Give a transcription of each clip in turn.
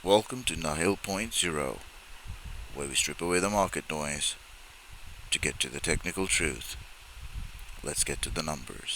Welcome to Nahil Point Zero, where we strip away the market noise to get to the technical truth. Let's get to the numbers.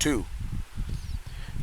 2।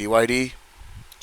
BYD,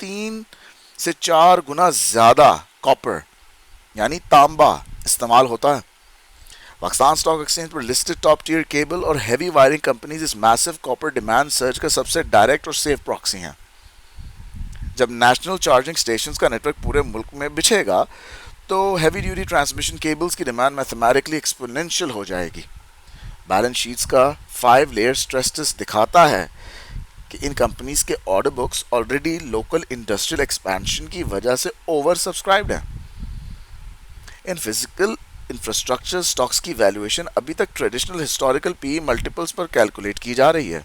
3 سے 4 گنا زیادہ copper یعنی تانبا استعمال ہوتا ہے. Pakistan stock exchange پر listed top tier cable اور heavy wiring companies اس میسو copper demand سرج کا سب سے ڈائریکٹ اور سیف پراکسی ہیں. جب نیشنل چارجنگ اسٹیشنز کا نیٹ ورک پورے ملک میں بچھے گا تو ہیوی ڈیوٹی ٹرانسمیشن کیبلز کی ڈیمانڈ میتھمیٹکلی ایکسپوننشل ہو جائے گی. بیلنس شیٹس کا 5 لیئر اسٹریس ٹیسٹ دکھاتا ہے کہ ان کمپنیز کے order books already local industrial expansion کی وجہ سے اوور سبسکرائبڈ ہیں. ان فزیکل انفراسٹرکچر سٹاکس کی ویلیویشن ابھی تک ٹریڈیشنل ہسٹوریکل پی ملٹیپلز پر کیلکولیٹ کی جا رہی ہے,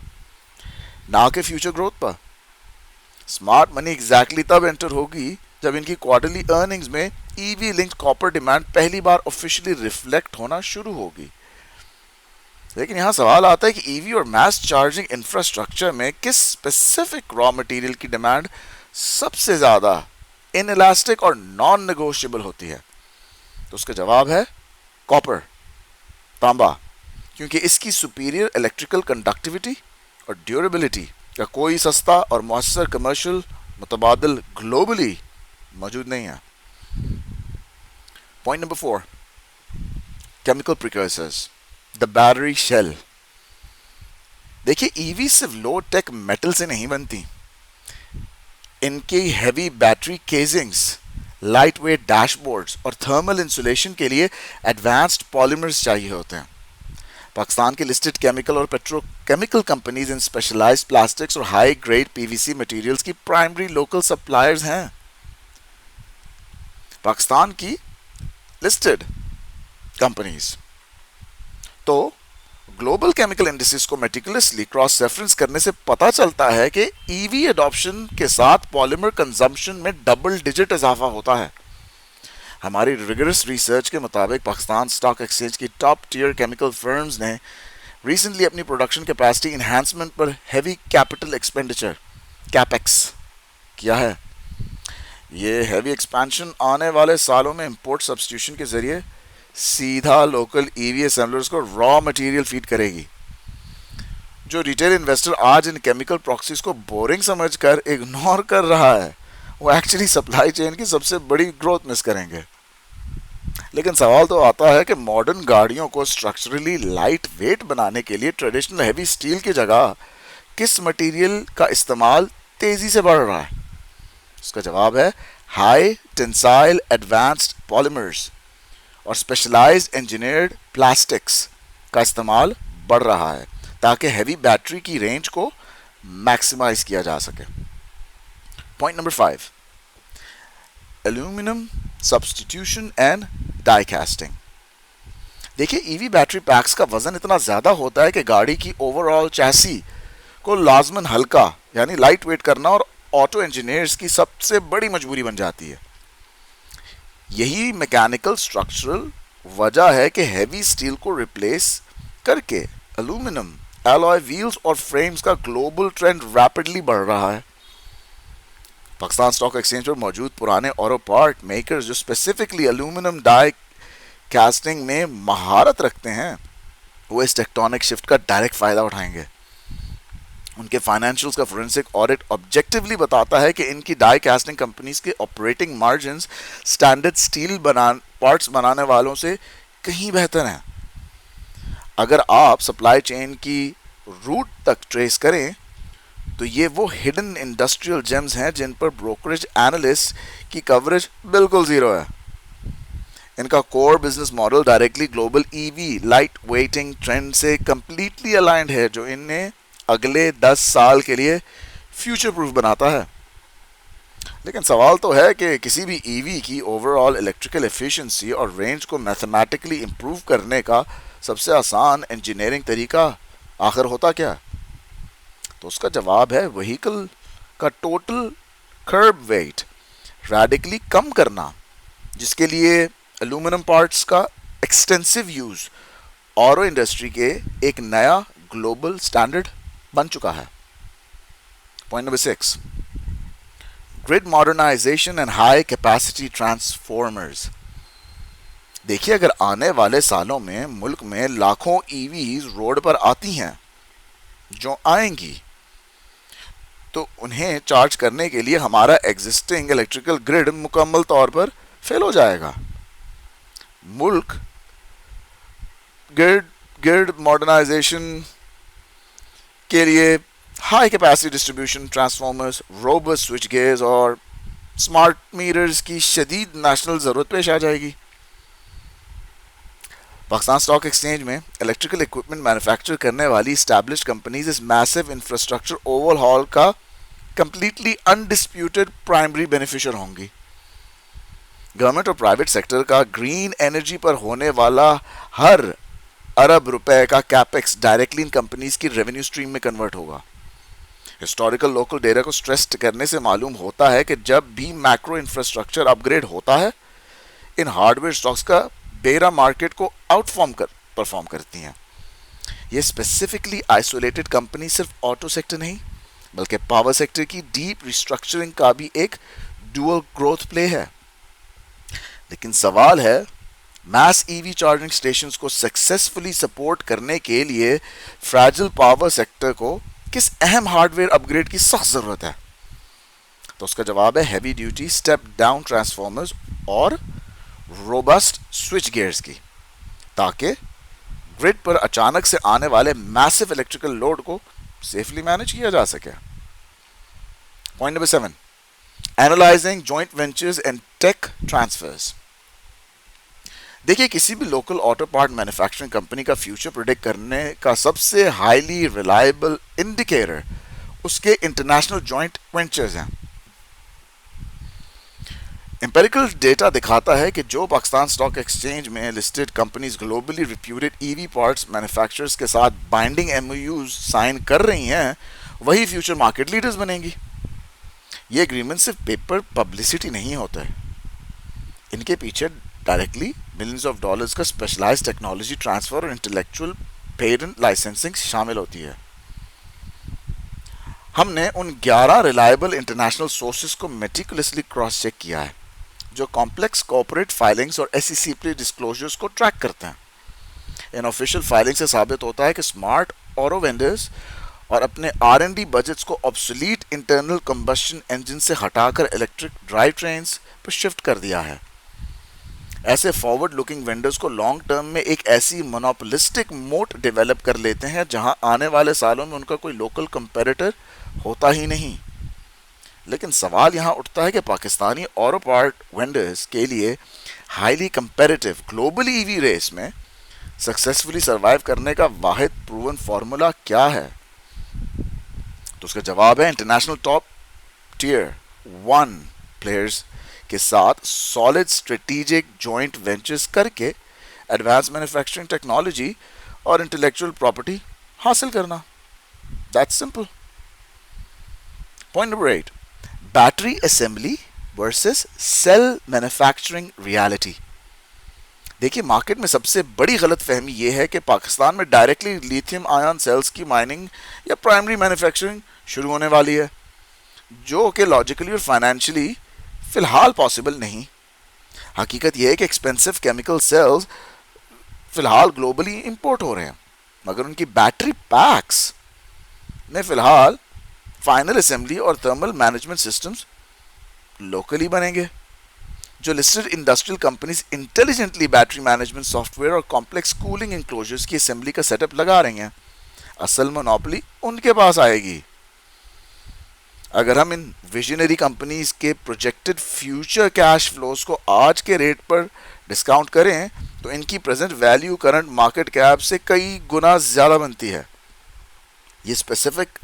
نہ کہ فیوچر گروتھ پر. اسمارٹ منی ایگزیکٹلی تب انٹر ہوگی جب ان کی کوارٹرلی ارننگز میں ای وی لنکڈ کاپر ڈیمانڈ پہلی بار آفیشلی ریفلیکٹ ہونا شروع ہوگی. لیکن یہاں سوال آتا ہے کہ ای وی اور میس چارجنگ انفراسٹرکچر میں کس اسپیسیفک را مٹیریل کی ڈیمانڈ سب سے زیادہ ان الاسٹک اور نان نیگوشیبل ہوتی ہے؟ تو اس کا جواب ہے کاپر, تانبا, کیونکہ اس کی سپیریئر الیکٹریکل کنڈکٹیوٹی اور ڈیوریبلٹی کا کوئی سستا اور مؤثر کمرشل متبادل گلوبلی موجود نہیں ہے. Point number 4, chemical precursors, the battery shell. دیکھیے ای وی صرف لو ٹیک میٹل سے نہیں بنتی, ان کی heavy battery casings, lightweight dashboards اور تھرمل انسولیشن کے لیے ایڈوانسڈ پالیمرز چاہیے ہوتے ہیں. پاکستان کے لسٹڈ کیمیکل اور پیٹرو کیمیکل کمپنیز ان اسپیشلائزڈ پلاسٹکس اور high grade P V C materials کی پرائمری لوکل سپلائرز ہیں. پاکستان کی لسٹڈ کمپنیز تو گلوبل کیمیکل انڈسز کو میٹیکولسلی کراس ریفرنس کرنے سے پتا چلتا ہے کہ ای وی اڈاپشن کے ساتھ پالیمر کنزمپشن میں ڈبل ڈیجٹ اضافہ ہوتا ہے. ہماری ریگرس ریسرچ کے مطابق پاکستان اسٹاک ایکسچینج کی ٹاپ ٹیئر کیمیکل فرمز نے ریسنٹلی اپنی پروڈکشن کیپیسٹی انہانسمنٹ پر ہیوی کیپٹل ایکسپینڈیچر کیپیکس کیا ہے. یہ ہیوی ایکسپینشن آنے والے سالوں میں امپورٹ سبسٹیوشن کے ذریعے سیدھا لوکل ای وی اسمبلرز کو را مٹیریل فیڈ کرے گی. جو ریٹیل انویسٹر آج ان کیمیکل پراکسیز کو بورنگ سمجھ کر اگنور کر رہا ہے وہ ایکچولی سپلائی چین کی سب سے بڑی گروتھ مس کریں گے. لیکن سوال تو آتا ہے کہ ماڈرن گاڑیوں کو اسٹرکچرلی لائٹ ویٹ بنانے کے لیے ٹریڈیشنل ہیوی اسٹیل کی جگہ کس مٹیریل کا استعمال تیزی سے بڑھ رہا ہے؟ اس کا جواب ہے ہائی ٹینسائل ایڈوانسڈ پالیمرز اور اسپیشلائزڈ انجینئرڈ پلاسٹکس کا استعمال بڑھ رہا ہے تاکہ ہیوی بیٹری کی رینج کو میکسیمائز کیا جا سکے. Point number 5, aluminium substitution and die casting. دیکھیے ای وی بیٹری پیکس کا وزن اتنا زیادہ ہوتا ہے کہ گاڑی کی اوور آل چیسی کو لازماً ہلکا یعنی لائٹ ویٹ کرنا اور آٹو انجینئرز کی سب سے بڑی مجبوری بن جاتی ہے. یہی میکینیکل اسٹرکچرل وجہ ہے کہ ہیوی اسٹیل کو ریپلیس کر کے ایلومینم ایلوائے ویلز اور فریمز کا گلوبل ٹرینڈ ریپڈلی بڑھ رہا ہے. پاکستان اسٹاک ایکسچینج پر موجود پرانے آٹو پارٹ میکرز جو اسپیسیفکلی ایلومینم ڈائی کاسٹنگ میں مہارت رکھتے ہیں وہ اس ٹیکٹونک شفٹ کا ڈائریکٹ فائدہ اٹھائیں گے. ان کے فائنینشیلز کا فورنسک آڈٹ آبجیکٹیولی بتاتا ہے کہ ان کی ڈائی کاسٹنگ کمپنیز کے operating margins standard steel parts بنانے والوں سے کہیں بہتر ہیں. اگر آپ سپلائی چین کی روٹ تک ٹریس کریں تو یہ وہ ہڈن انڈسٹریل جیمز ہیں جن پر بروکریج اینالسٹ کی کوریج بالکل زیرو ہے. ان کا core business model directly global ای وی لائٹ ویٹنگ ٹرینڈ سے کمپلیٹلی الائنڈ ہے جو انہیں اگلے 10 سال کے لیے فیوچر پروف بناتا ہے. لیکن سوال تو ہے کہ کسی بھی ای وی کی اوور آل الیکٹریکل ایفیشنسی اور رینج کو میتھمیٹکلی امپروو کرنے کا سب سے آسان انجینئرنگ طریقہ آخر ہوتا کیا؟ تو اس کا جواب ہے وہیکل کا ٹوٹل کرب ویٹ ریڈیکلی کم کرنا, جس کے لیے ایلومینم پارٹس کا ایکسٹینسو یوز آٹو انڈسٹری کے ایک نیا گلوبل سٹینڈرڈ بن چکا ہے. Point number 6, grid modernisation and high capacity transformers. دیکھیے اگر آنے والے سالوں میں ملک میں لاکھوں ای ویز روڈ پر آتی ہیں جو آئیں گی تو انہیں چارج کرنے کے لیے ہمارا ایگزسٹنگ الیکٹریکل گریڈ مکمل طور پر فیل ہو جائے گا. ملک گریڈ ماڈرنائزیشن کے لیے high capacity distribution transformers, robust switch gears اور اسمارٹ میٹرز کی شدید نیشنل ضرورت پیش آ جائے گی. پاکستان اسٹاک ایکسچینج میں الیکٹریکل اکوپمنٹ مینوفیکچر کرنے والی اسٹیبلشڈ کمپنیز اس میسو انفراسٹرکچر اوور ہال کا کمپلیٹلی انڈسپیوٹڈ پرائمری بینیفیشر ہوں گی. گورنمنٹ اور پرائیویٹ سیکٹر کا گرین انرجی پر ہونے والا ہر ارب روپے کا کیپیکس ڈائریکٹلی ان کمپنیز کی ریونیو سٹریم میں کنورٹ ہوگا. ہسٹوریکل لوکل ڈیٹا کو سٹریس کرنے سے معلوم ہوتا ہے کہ جب بھی میکرو انفراسٹرکچر اپ گریڈ ہوتا ہے ان ہارڈ ویئر اسٹاکس کا بیرا مارکیٹ کو آؤٹ پرفارم کرتی ہیں. یہ اسپیسیفکلی آئسولیٹڈ کمپنی صرف آٹو سیکٹر نہیں بلکہ پاور سیکٹر کی ڈیپ ریسٹرکچرنگ کا بھی ایک ڈوئل گروتھ پلے ہے. لیکن سوال ہے میس ای وی چارجنگ اسٹیشنز کو سکسیسفلی سپورٹ کرنے کے لیے فریجل پاور سیکٹر کو کس اہم ہارڈ ویئر اپ گریڈ کی سخت ضرورت ہے؟ تو اس کا جواب ہے heavy duty step down transformers اور روبسٹ سوئچ گیئرز کی، تاکہ گرڈ پر اچانک سے آنے والے میسو الیکٹریکل لوڈ کو سیفلی مینج کیا جا سکے. Point number 7، analysing joint ventures and tech transfers. دیکھیے کسی بھی local auto part manufacturing company کا فیوچر پریڈکٹ کرنے کا سب سے ہائیلی ریلائبل انڈیکیٹر اس کے انٹرنیشنل جوائنٹ وینچرز ہیں. امپیریکل ڈیٹا دکھاتا ہے کہ جو پاکستان اسٹاک ایکسچینج میں listed companies globally reputed E V parts manufacturers کے ساتھ binding M O Us sign کر رہی ہیں وہی فیوچر مارکیٹ لیڈرز بنیں گی. یہ اگریمنٹ صرف پیپر پبلسٹی نہیں ہوتا ہے، ان کے پیچھے ڈائریکٹلی ملینز آف ڈالرز کا اسپیشلائز ٹیکنالوجی ٹرانسفر اور انٹلیکچوئل پیٹنٹ لائسنسنگ شامل ہوتی ہے. ہم نے ان 11 ریلائبل انٹرنیشنل سورسز کو میٹیکولسلی کراس چیک کیا ہے جو کمپلیکس کارپوریٹ فائلنگز اور ایس ای سی پی ڈسکلوجرز کو ٹریک کرتے ہیں. ان آفیشیل فائلنگ سے ثابت ہوتا ہے کہ اسمارٹ آٹو وینڈرز اور اپنے آر این ڈی بجٹس کو آبسولیٹ انٹرنل کمبشن انجن سے ہٹا کر الیکٹرک ڈرائیو ٹرینز پر شفٹ کر دیا ہے. ایسے فارورڈ لوکنگ وینڈرز کو لانگ ٹرم میں ایک ایسی مونوپولسٹک موٹ ڈیولپ کر لیتے ہیں جہاں آنے والے سالوں میں ان کا کوئی لوکل کمپیریٹر ہوتا ہی نہیں. لیکن سوال یہاں اٹھتا ہے کہ پاکستانی آٹو پارٹ وینڈرز کے لیے ہائیلی کمپیریٹیو گلوبل ای وی ریس میں سکسیسفلی سروائیو کرنے کا واحد پروون فارمولا کیا ہے؟ تو اس کا جواب ہے انٹرنیشنل ٹاپ ٹیئر 1 پلیئرز کے ساتھ سالڈ اسٹریٹیجک جوائنٹ وینچرز کر کے ایڈوانس مینوفیکچرنگ ٹیکنالوجی اور انٹلیکچوئل پراپرٹی حاصل کرنا. That's simple. Point number 8، battery assembly versus cell manufacturing reality. دیکھیے مارکیٹ میں سب سے بڑی غلط فہمی یہ ہے کہ پاکستان میں ڈائریکٹلی لیتھیم آئن سیلز کی مائننگ یا پرائمری مینوفیکچرنگ شروع ہونے والی ہے، جو کہ لاجیکلی اور فائنینشلی فی الحال پاسبل نہیں. حقیقت یہ ہے کہ ایکسپینسو کیمیکل سیلز فی الحال گلوبلی امپورٹ ہو رہے ہیں، مگر ان کی بیٹری پیکس میں فی الحال فائنل اسمبلی اور تھرمل مینجمنٹ سسٹمز لوکلی بنیں گے. جو listed industrial companies intelligently battery management soft where اور کمپلیکس کولنگ انکلوجرز کی اسمبلی کا سیٹ اپ لگا رہی ہیں، اصل مونوپلی ان کے پاس آئے گی. اگر ہم ان ویژنری کمپنیز کے پروجیکٹڈ فیوچر کیش فلوز کو آج کے ریٹ پر ڈسکاؤنٹ کریں تو ان کی present value current market cap سے کئی گنا زیادہ بنتی ہے. یہ specific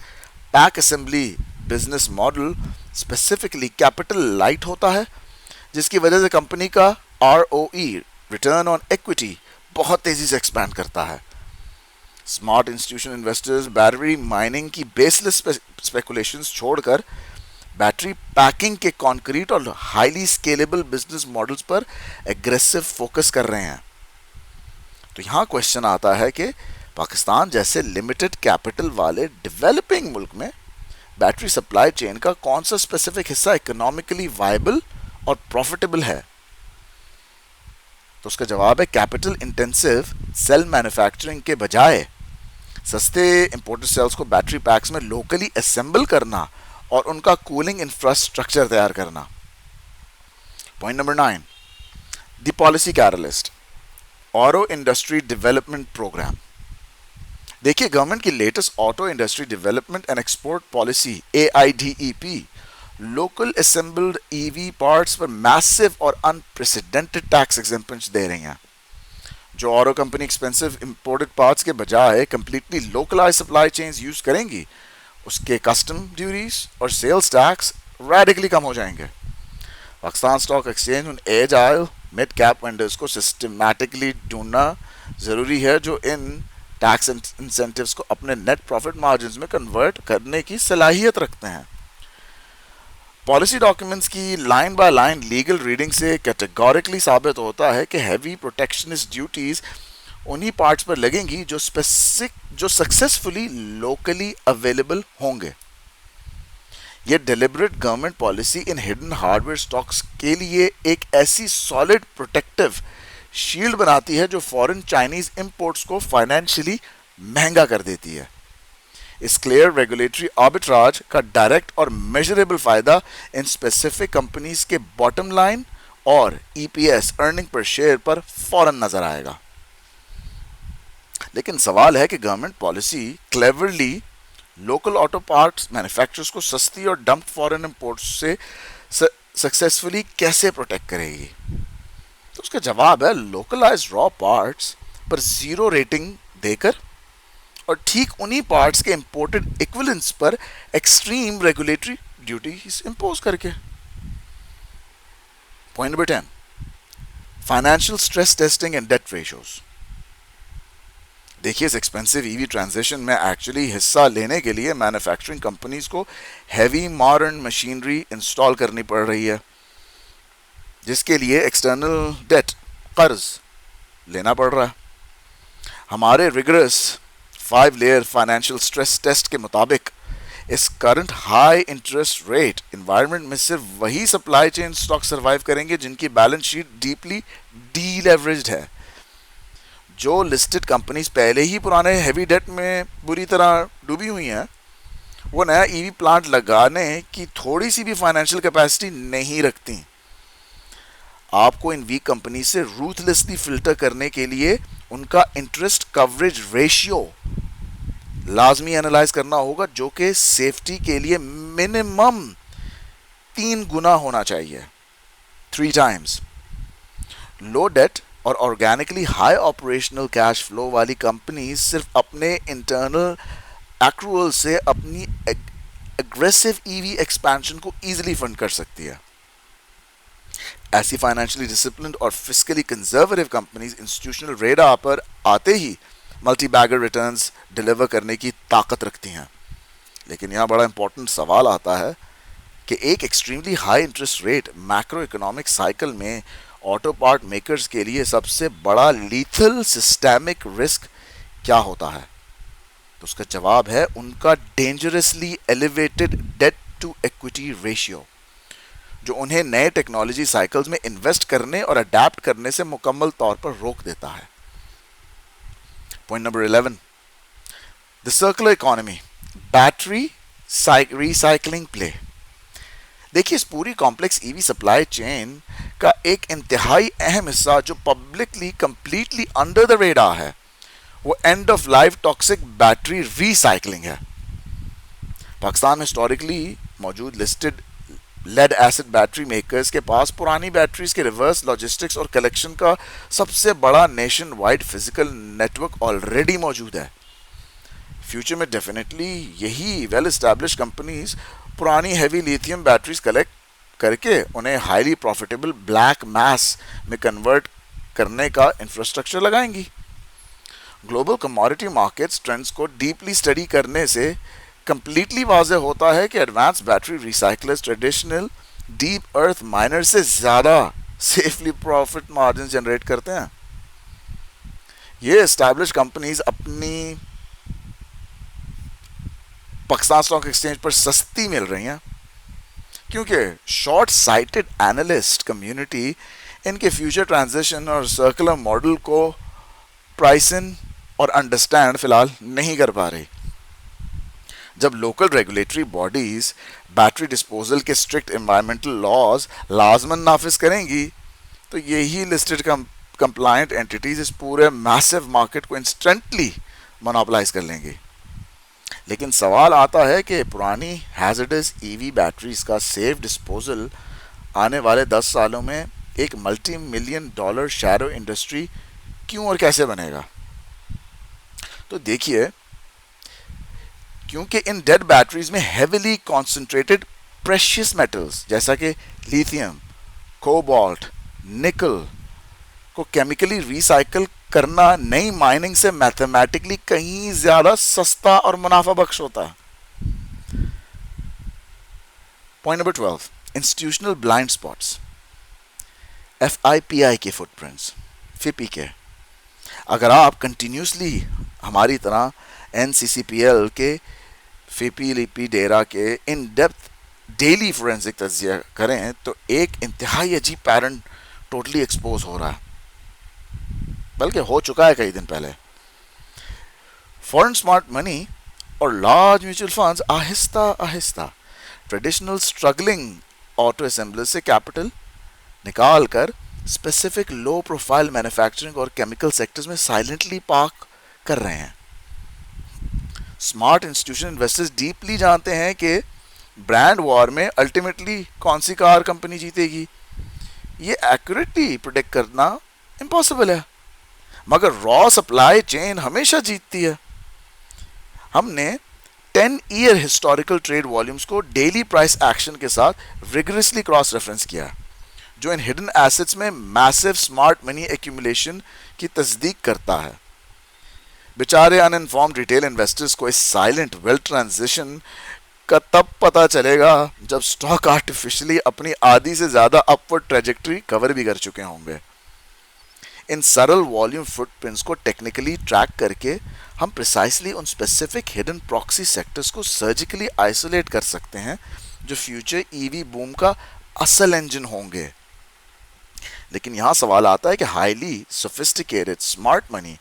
pack assembly business model specifically capital light ہوتا ہے، جس کی وجہ سے کمپنی کا R O E return on equity بہت تیزی سے ایکسپینڈ کرتا ہے. Smart institution investors battery mining کی بیس لیس اسپیکولیشنز چھوڑ کر بیٹری پیکنگ کے کانکریٹ اور ہائیلی اسکیلیبل بزنس ماڈلز پر ایگریسو فوکس کر رہے ہیں. تو یہاں کوشچن آتا ہے کہ پاکستان جیسے لمیٹڈ کیپٹل والے ڈیولپنگ ملک میں بیٹری سپلائی چین کا کون سا اسپیسیفک حصہ اکنامکلی وائبل اور پروفیٹیبل ہے؟ تو اس کا جواب ہے کیپٹل انٹینسو سیل مینوفیکچرنگ کے بجائے سستے امپورٹڈ سیلز کو بیٹری پیکس میں لوکلی اسمبل کرنا اور ان کا کولنگ انفراسٹرکچر تیار کرنا. Point number 9, the policy catalyst, auto industry development programme. دیکھیے گورنمنٹ کی latest auto industry development and export policy AIDEP local assembled E V parts پر میسو اور انپریسیڈنٹڈ ٹیکس ایگزمپشن دے رہی ہیں. جو auto company expensive imported parts کے بجائے completely localise supply chains use کریں گی, اس کے کسٹم ڈیوٹیز اور سیلز ٹیکس ریڈیکلی کم ہو جائیں گے. پاکستان اسٹاک ایکسچینج ان ایج آئل مڈ کیپ وینڈرز کو سسٹمیٹکلی ڈھونڈنا ضروری ہے جو ان ٹیکس انسینٹیوز کو اپنے نیٹ پروفٹ مارجنز میں کنورٹ کرنے کی صلاحیت رکھتے ہیں. پالیسی ڈاکیومنٹس کی line by line legal reading سے کیٹیگوریکلی ثابت ہوتا ہے کہ ہیوی پروٹیکشنسٹ ڈیوٹیز انہی پارٹس پر لگیں گی جو سکسیسفلی لوکلی اویلیبل ہوں گے. یہ deliberate government policy in hidden hard where stocks کے لیے ایک ایسی سالڈ پروٹیکٹیو شیلڈ بناتی ہے جو فورن چائنیز امپورٹس کو فائنینشلی مہنگا کر دیتی ہے. اس کلیئر ریگولیٹری آربٹراج کا ڈائریکٹ اور میجریبل فائدہ ان اسپیسیفک کمپنیز کے باٹم لائن اور EPS ارننگ پر شیئر پر فوراً نظر آئے گا. لیکن سوال ہے کہ government policy cleverly local auto parts manufacturers کو سستی اور ڈمپ فورن امپورٹس سے سکسیسفلی کیسے پروٹیکٹ کرے گی؟ تو اس کا جواب ہے لوکلائز را پارٹس پر زیرو ریٹنگ دے کر اور ٹھیک انہی پارٹس کے امپورٹڈ ایکویلنٹس پر ایکسٹریم ریگولیٹری ڈیوٹیز امپوز کر کے. Point number 10, financial stress testing and debt ratios. دیکھیے اس ایکسپینسو EV ٹرانزیشن میں ایکچولی حصہ لینے کے لیے مینوفیکچرنگ کمپنیز کو ہیوی ماڈرن مشینری انسٹال کرنی پڑ رہی ہے, جس کے لیے ایکسٹرنل ڈیٹ قرض لینا پڑ رہا ہے. ہمارے rigorous 5 layer financial stress test کے مطابق اس current high interest rate environment میں صرف وہی سپلائی چین اسٹاک سروائیو کریں گے جن کی balance sheet deeply D leveraged ہے. جو لسٹڈ کمپنیز پہلے ہی پرانے ہیوی ڈیٹ میں بری طرح ڈوبی ہوئی ہیں, وہ نیا EV پلانٹ لگانے کی تھوڑی سی بھی فائنینشیل کیپیسٹی نہیں رکھتی. آپ کو ان ویک کمپنی سے روتھلیسلی فلٹر کرنے کے لیے ان کا انٹرسٹ کوریج ریشیو لازمی اینالائز کرنا ہوگا, جو کہ سیفٹی کے لیے منیمم 3 گنا ہونا چاہیے, 3 times. لو ڈیٹ اور organically high operational cash flow والی کمپنیز صرف اپنے انٹرنل ایکروول سے اپنی اگریسو EV ایکسپینشن کو ایزیلی فنڈ کر سکتی ہے. ایسی فائنینشلی ڈسپلنڈ اور فسکلی کنزرویٹو کمپنیز انسٹیٹیوشنل ریڈار پر آتے ہی ملٹی بیگر ریٹرنز ڈیلیور کرنے کی طاقت رکھتی ہیں. لیکن یہاں بڑا امپورٹنٹ سوال آتا ہے کہ ایک extremely high interest rate macro economic cycle میں آٹو پارٹ میکرز کے لیے سب سے بڑا لیتھل سسٹیمک رسک کیا ہوتا ہے؟ تو اس کا جواب ہے ان کا dangerously elevated debt to equity ratio, جو انہیں نئے ٹیکنالوجی سائیکلز میں انویسٹ کرنے اور اڈیپٹ کرنے سے مکمل طور پر روک دیتا ہے. پوائنٹ نمبر 11, دی سرکولر اکانومی, بیٹری ریسائکلنگ پلے. دیکھیے اس پوری کمپلیکس EV سپلائی چین کا ایک انتہائی اہم حصہ جو publicly completely under the radar ہے, وہ end of life toxic battery recycling ہے. پاکستان میں ہسٹوریکلی موجود listed lead acid battery makers کے پاس پرانی بیٹریز کے ریورس لاجسٹکس اور کلیکشن کا سب سے بڑا nationwide physical network already موجود ہے. فیوچر میں ڈیفینیٹلی یہی ویل اسٹیبلش کمپنیز پرانی ہیوی لیتھیم بیٹریز کلیکٹ کر کے انہیں ہائیلی پروفیٹیبل بلیک میس میں کنورٹ کرنے کا انفراسٹرکچر لگائیں گی. گلوبل کموڈٹی مارکیٹس ٹرینڈز کو ڈیپلی اسٹڈی کرنے سے کمپلیٹلی واضح ہوتا ہے کہ advance battery recyclers traditional deep earth miner سے زیادہ سیفلی پروفٹ مارجن جنریٹ کرتے ہیں. یہ اسٹیبلش کمپنیز اپنی پاکستان اسٹاک ایکسچینج پر سستی مل رہی ہیں کیونکہ short cited analyst community in کے فیوچر ٹرانزیشن اور سرکولر ماڈل کو پرائسن اور انڈرسٹینڈ فی الحال نہیں کر پا رہی. جب local regulatory bodies battery disposal کے اسٹرکٹ انوائرمنٹل لاز لازمن نافذ کریں گی تو یہی لسٹڈ کمپلائنٹ اینٹیز اس پورے میسو مارکیٹ کو انسٹنٹلی مونوپلائز کر لیں گی. لیکن سوال آتا ہے کہ پرانی ہیزرڈس ای وی بیٹریز کا سیف ڈسپوزل آنے والے 10 سالوں میں ایک ملٹی ملین ڈالر شیرو انڈسٹری کیوں اور کیسے بنے گا؟ تو دیکھیے، کیونکہ ان ڈیڈ بیٹریز میں ہیویلی کانسنٹریٹڈ پریشیس میٹلز جیسا کہ لیتھیم، کوبالٹ، نکل کو کیمیکلی ریسائکل کرنا نئی مائننگ سے میتھمیٹکلی کہیں زیادہ سستا اور منافع بخش ہوتا ہے. Point number 12، institutional blind spots. F I P I کے فٹ پرنٹس، فپی کے. اگر آپ کنٹینیوسلی ہماری طرح این سی سی پی ایل کے فپی لیپی ڈیرا کے ان ڈیپتھ ڈیلی فورینسک تجزیہ کریں تو ایک انتہائی عجیب پیرن ٹوٹلی ایکسپوز ہو رہا ہے، بلکہ ہو چکا ہے کئی دن پہلے. فورن اسمارٹ منی اور لارج میوچل فنڈز آہستہ آہستہ ٹریڈیشنل اسٹرگلنگ آٹو اسمبلر سے کیپٹل نکال کر اسپیسیفک لو پروفائل مینوفیکچرنگ اور کیمیکل سیکٹرز میں سائلنٹلی پارک کر رہے ہیں. اسمارٹ انسٹیٹیوشن انویسٹرز ڈیپلی جانتے ہیں کہ برانڈ وار میں الٹیمیٹلی کون سی کار کمپنی جیتے گی یہ ایکوریٹلی پروڈکٹ کرنا امپاسبل ہے، مگر را سپلائی چین ہمیشہ جیتتی ہے. ہم نے 10 ایئر ہسٹوریکل ٹریڈ والیومز کو ڈیلی پرائس ایکشن کے ساتھ ریگرسلی کراس ریفرنس کیا جو ان ہڈن ایسٹس میں میسو اسمارٹ منی ایکومولیشن کی تصدیق کرتا ہے. بیچارے ان انفارمڈ ریٹیل انویسٹرز کو اس سائلنٹ ویلتھ ٹرانزیشن کا تب پتہ چلے گا جب سٹاک آرٹیفیشلی اپنی آدھی سے زیادہ اپورڈ ٹریجیکٹری کور بھی کر چکے ہوں گے. ان سرل والیوم فٹ پرنٹس کو ٹیکنیکلی ٹریک کر کے ہم precisely in specific hidden proxy sectors کو سرجیکلی آئسولیٹ کر سکتے ہیں جو فیوچر ای وی بوم کا اصل انجن ہوں گے. لیکن یہاں سوال آتا ہے کہ ہائیلی سوفسٹیکیٹڈ اسمارٹ منی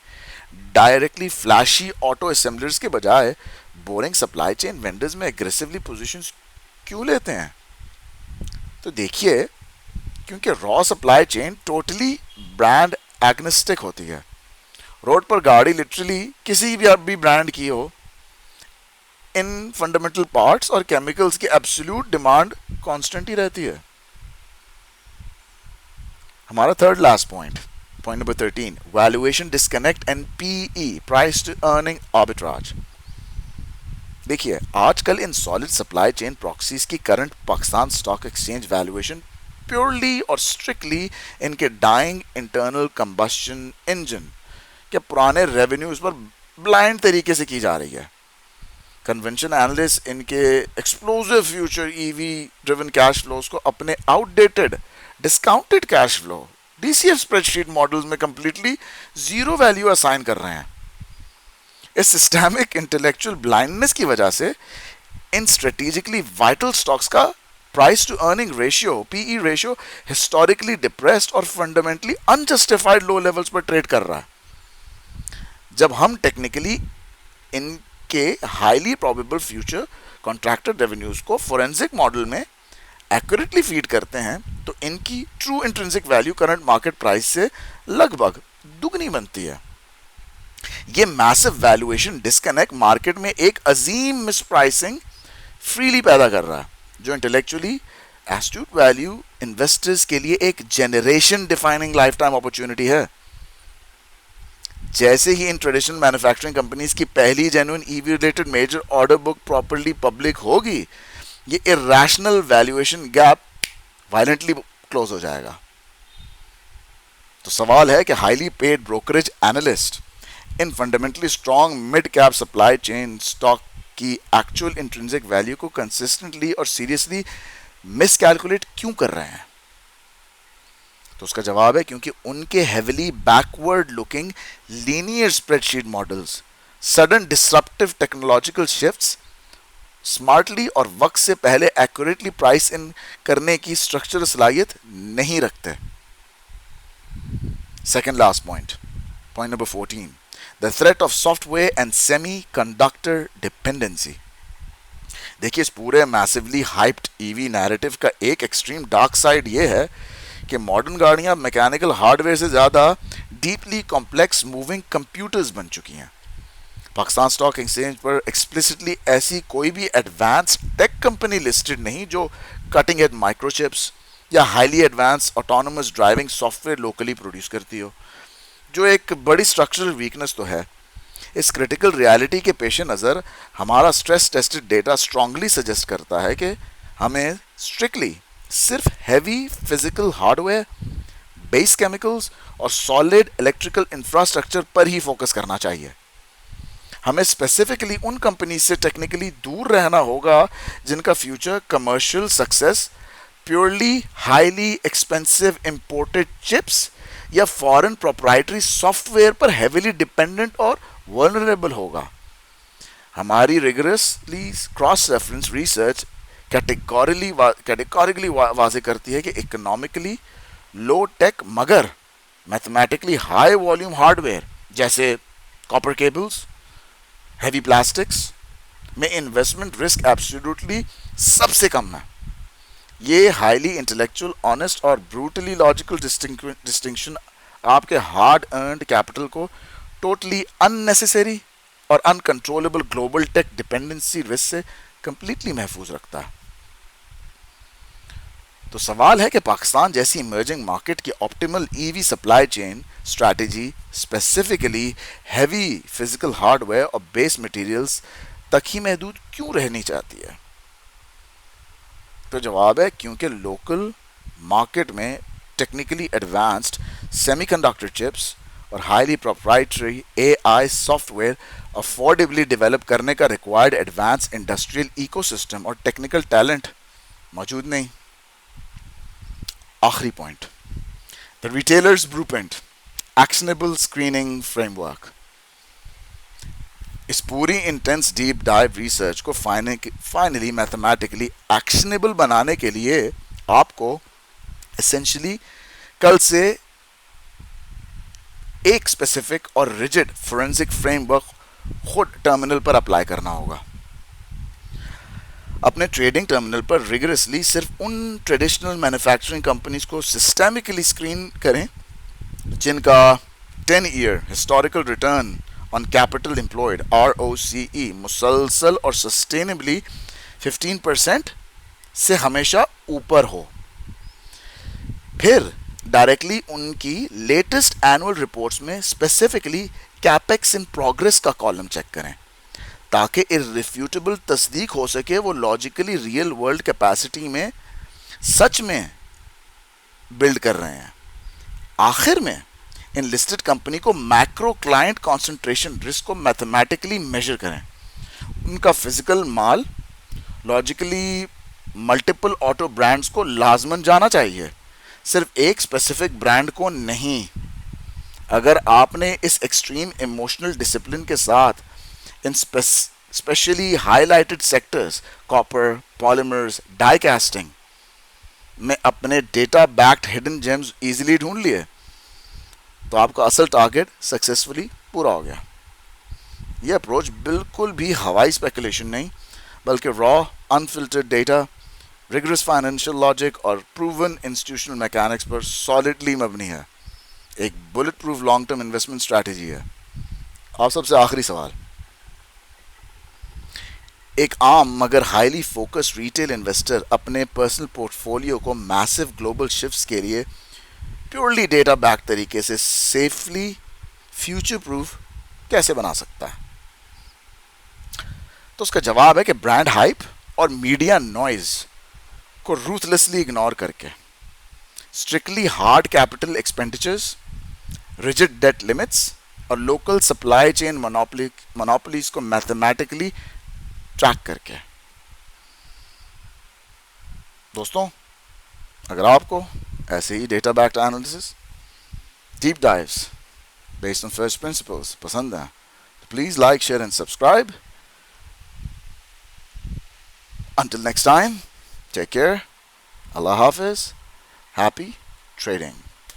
ڈائریکٹلی فلیشی آٹو اسمبلرز کے بجائے بورنگ سپلائی چین وینڈرز میں اگریسیولی پوزیشنز کیوں لیتے ہیں؟ تو دیکھیے، کیونکہ را سپلائی چین ٹوٹلی برانڈ ایگنسٹک ہوتی ہے. روڈ پر گاڑی لٹرلی کسی بھی برانڈ کی ہو، ان فنڈامنٹل پارٹس اور کیمیکلز کی ایبسولوٹ ڈیمانڈ کانسٹنٹ ہی رہتی ہے. ہمارا third last point number 13، valuation disconnect and P E, price to earning arbitrage. دیکھیے، آج کل ان سالڈ سپلائی چین پراکسیز کی current Pakistan stock exchange valuation purely اور اسٹرکٹلی ان کے ڈائنگ انٹرنل کمبشن انجن کے پرانے ریونیوز پر بلائنڈ طریقے سے کی جا رہی ہے. کنونشن اینالسٹ ان کے explosive future E V driven cash flows کو اپنے outdated discounted cash flow D C F spreadsheet models میں کمپلیٹلی زیرو ویلیو اسائن کر رہے ہیں. اس سسٹمک انٹلیکچوئل بلائنڈنس کی وجہ سے ان اسٹریٹجکلی وائٹل اسٹاکس کا price to earning ratio, P E ratio, historically depressed اور فنڈامنٹلی انجسٹیفائڈ لو لیولز پر ٹریڈ کر رہا ہے. جب ہم ٹیکنیکلی ان کے highly probable future contracted revenues کو فورینسک ماڈل میں ایکوریٹلی فیڈ کرتے ہیں تو ان کی true intrinsic value current market price سے لگ بھگ دگنی بنتی ہے. یہ میسو ویلیویشن ڈسکنیکٹ مارکیٹ میں ایک عظیم مس پرائسنگ فریلی پیدا کر رہا ہے جو انٹلیکچولی ایسٹوٹ ویلیو انویسٹرز کے لیے ایک generation defining life time opportunity ہے. جیسے ہی ان ٹریڈیشنل مینوفیکچرنگ کمپنیز کی پہلی genuine E V related major order book properly public ہوگی، یہ irrational valuation gap violently close ہو جائے گا. تو سوال ہے کہ ہائیلی پیڈ بروکریج اینالسٹ ان fundamentally strong mid cap supply chain stock کی ایکچوئل انٹرنسک ویلیو کو کنسسٹنٹلی اور سیریسلی مس کیلکولیٹ کیوں کر رہے ہیں؟ تو اس کا جواب ہے کیونکہ ان کے heavily backward looking linear spread sheet models sudden disruptive technological shifts smartly اور وقت سے پہلے ایکوریٹلی پرائس ان کرنے کی اسٹرکچرل صلاحیت نہیں رکھتے. Second last point number 14، the threat of software and semiconductor dependency. دیکھیے اس پورے میسیولی ہائپڈ ای وی نیریٹو کا ایک ایکسٹریم ڈارک سائڈ یہ ہے کہ ماڈرن گاڑیاں میکینیکل ہارڈ ویئر سے زیادہ ڈیپلی کمپلیکس موونگ کمپیوٹرز بن چکی ہیں. پاکستان اسٹاک ایکسچینج پر ایکسپلسٹلی ایسی کوئی بھی ایڈوانس ٹیک کمپنی لسٹڈ نہیں جو کٹنگ ایج مائکرو چپس یا highly advance autonomous driving soft where locally produce کرتی ہو, جو ایک بڑی اسٹرکچرل ویکنس تو ہے. اس کریٹیکل ریالٹی کے پیش نظر ہمارا stress tested data strongly suggest کرتا ہے کہ ہمیں اسٹرکٹلی صرف heavy physical hardware, base chemicals اور سالڈ الیکٹریکل انفراسٹرکچر پر ہی فوکس کرنا چاہیے. ہمیں اسپیسیفکلی ان کمپنیز سے ٹیکنیکلی دور رہنا ہوگا جن کا future commercial success purely highly expensive imported chips یا فارن پروپرائٹری سافٹ ویئر پر ہیویلی ڈپینڈنٹ اور ورنریبل ہوگا. ہماری rigorously cross reference research categorically واضح کرتی ہے کہ اکنامکلی لو ٹیک مگر mathematically high volume hard where جیسے کاپر کیبلز, ہیوی پلاسٹکس میں انویسٹمنٹ رسک ایبسولوٹلی سب سے کم ہے. یہ ہائیلی انٹلیکچوئل, آنےسٹ اور بروٹلی لاجیکل ڈسٹنکشن آپ کے ہارڈ ارنڈ کیپٹل کو ٹوٹلی ان نیسیسری اور uncontrollable global tech dependency risk سے کمپلیٹلی محفوظ رکھتا ہے. تو سوال ہے کہ پاکستان جیسی ایمرجنگ مارکیٹ کی optimal E V supply chain strategy specifically heavy physical hardware اور بیس مٹیریلز تک ہی محدود کیوں رہنی چاہتی ہے؟ تو جواب ہے کیونکہ لوکل مارکیٹ میں technically advanced semiconductor chips اور highly proprietary A I software affordably develop کرنے کا required advance industrial ecosystem اور ٹیکنیکل ٹیلنٹ موجود نہیں. آخری point, the retailers blueprint actionable screening framework. اس پوری انٹینس ڈیپ ڈائیو ریسرچ کو فائنلی میتھمیٹکلی ایکشنیبل بنانے کے لیے آپ کو اسینشلی کل سے ایک اسپیسیفک اور ریجڈ فورینسک فریم ورک خود ٹرمینل پر اپلائی کرنا ہوگا. اپنے ٹریڈنگ ٹرمینل پر ریگرسلی صرف ان ٹریڈیشنل مینوفیکچرنگ کمپنیز کو سسٹمیکلی اسکرین کریں جن کا 10 year historical return on capital employed ROCE مسلسل اور سسٹینبلی 15% سے ہمیشہ اوپر ہو. پھر ڈائریکٹلی ان کی لیٹسٹ اینول رپورٹس میں اسپیسیفکلی کیپیکس ان پروگرس کا کالم چیک کریں تاکہ irrefutable تصدیق ہو سکے وہ لاجیکلی ریئل ورلڈ کیپیسٹی میں سچ میں بلڈ کر رہے ہیں. آخر میں ان لسٹڈ کمپنی کو میکرو کلائنٹ کانسنٹریشن رسک کو میتھمیٹکلی میجر کریں. ان کا فزیکل مال لاجیکلی ملٹیپل آٹو برانڈز کو لازماً جانا چاہیے, صرف ایک اسپیسیفک برانڈ کو نہیں. اگر آپ نے اس ایکسٹریم ایموشنل ڈسپلن کے ساتھ ان specially highlighted sectors copper, polymers, die casting میں اپنے data backed hidden gems easily ڈھونڈ لیے تو آپ کا اصل ٹارگیٹ سکسیسفلی پورا ہو گیا. یہ اپروچ بالکل بھی ہوائی اسپیکولیشن نہیں بلکہ raw unfiltered data, rigorous financial logic اور پروون انسٹیٹیوشنل میکینکس پر سالڈلی مبنی ہے. ایک bulletproof long term investment strategy ہے. آپ سب سے آخری سوال, ایک عام مگر ہائیلی فوکس ریٹیل انویسٹر اپنے پرسنل پورٹ فولیو کو میسو گلوبل شفٹس کے لیے پیورلی ڈیٹا بیک طریقے سے سیفلی فیوچر پروف کیسے بنا سکتا ہے؟ تو اس کا جواب ہے کہ برانڈ ہائپ اور میڈیا نوائز کو روتھلیسلی اگنور کر کے strictly hard capital expenditures, rigid debt limits اور لوکل سپلائی چین مونوپولیز کو میتھمیٹکلی ٹریک کر کے. دوستوں, اگر آپ کو ایسے ہی data backed analysis, deep dives based on first principles پسند ہیں تو please like, share and subscribe. Until next time, take care. Allah Hafiz. Happy trading.